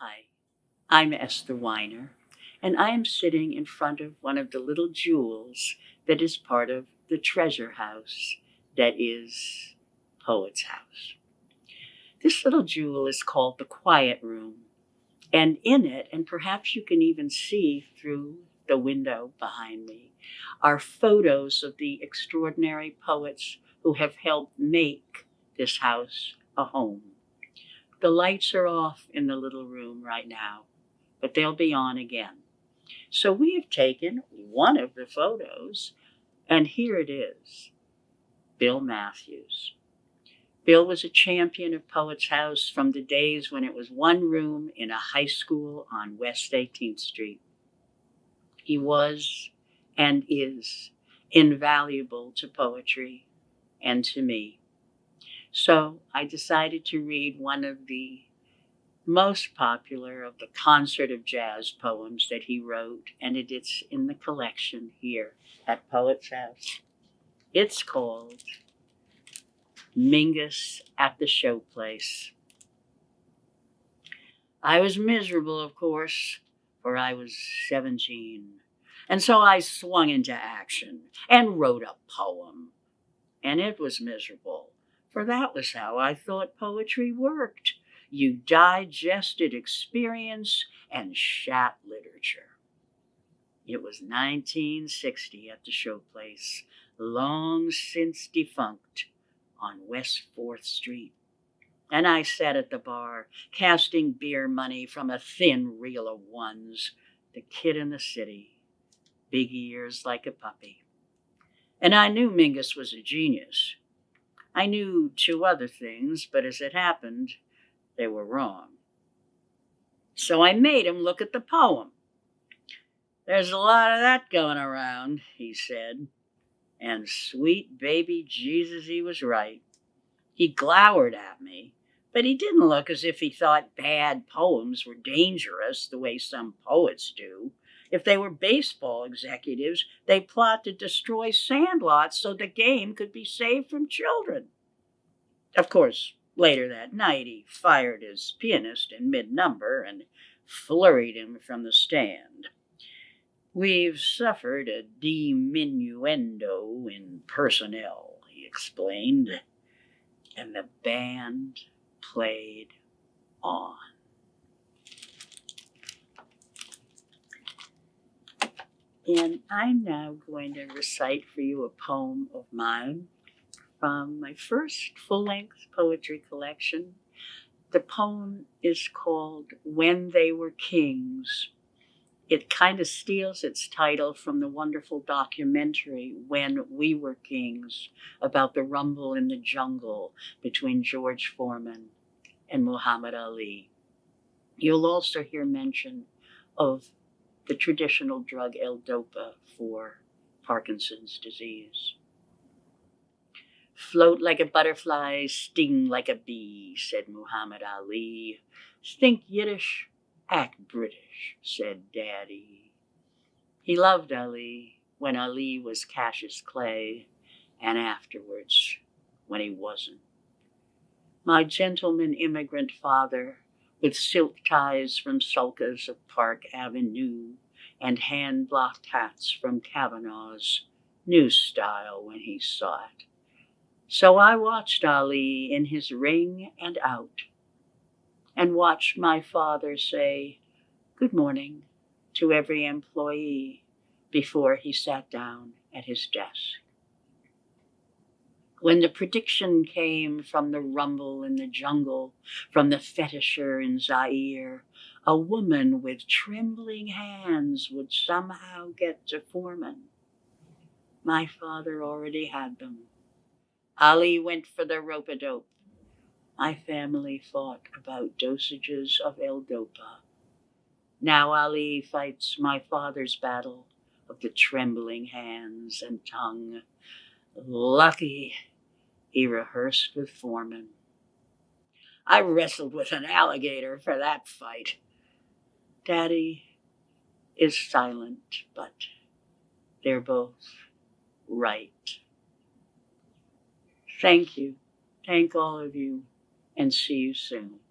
Hi, I'm Estha Weiner, and I am sitting in front of one of the little jewels that is part of the treasure house that is Poet's House. This little jewel is called the Quiet Room, and in it, and perhaps you can even see through the window behind me, are photos of the extraordinary poets who have helped make this house a home. The lights are off in the little room right now, but they'll be on again. So we have taken one of the photos, and here it is, Bill Matthews. Bill was a champion of Poets House from the days when it was one room in a high school on West 18th Street. He was and is invaluable to poetry and to me. So I decided to read one of the most popular of the concert of jazz poems that he wrote, and it is in the collection here at Poets House. It's called Mingus at the Showplace. I was miserable, of course, for I was 17, and so I swung into action and wrote a poem, and it was miserable. For that was how I thought poetry worked. You digested experience and shat literature. It was 1960 at the Showplace, long since defunct, on West 4th Street. And I sat at the bar, casting beer money from a thin reel of ones, the kid in the city, big ears like a puppy. And I knew Mingus was a genius. I knew two other things, but as it happened, they were wrong. So I made him look at the poem. "There's a lot of that going around," he said. And sweet baby Jesus, he was right. He glowered at me, but he didn't look as if he thought bad poems were dangerous the way some poets do. If they were baseball executives, they plot to destroy sandlots so the game could be saved from children. Of course, later that night, he fired his pianist in mid-number and flurried him from the stand. "We've suffered a diminuendo in personnel," he explained, and the band played on. And I'm now going to recite for you a poem of mine from my first full-length poetry collection. The poem is called When They Were Kings. It kind of steals its title from the wonderful documentary When We Were Kings, about the rumble in the jungle between George Foreman and Muhammad Ali. You'll also hear mention of the traditional drug L-Dopa for Parkinson's disease. "Float like a butterfly, sting like a bee," said Muhammad Ali. "Think Yiddish, act British," said Daddy. He loved Ali when Ali was Cassius Clay, and afterwards when he wasn't. My gentleman immigrant father, with silk ties from sulcas of Park Avenue and hand-blocked hats from Kavanaugh's, knew style when he saw it. So I watched Ali in his ring and out, and watched my father say good morning to every employee before he sat down at his desk. When the prediction came from the rumble in the jungle, from the fetisher in Zaire, a woman with trembling hands would somehow get to Foreman. My father already had them. Ali went for the rope-a-dope. My family fought about dosages of L-Dopa. Now Ali fights my father's battle of the trembling hands and tongue. Lucky he rehearsed with Foreman. I wrestled with an alligator for that fight. Daddy is silent, but they're both right. Thank you. Thank all of you, and see you soon.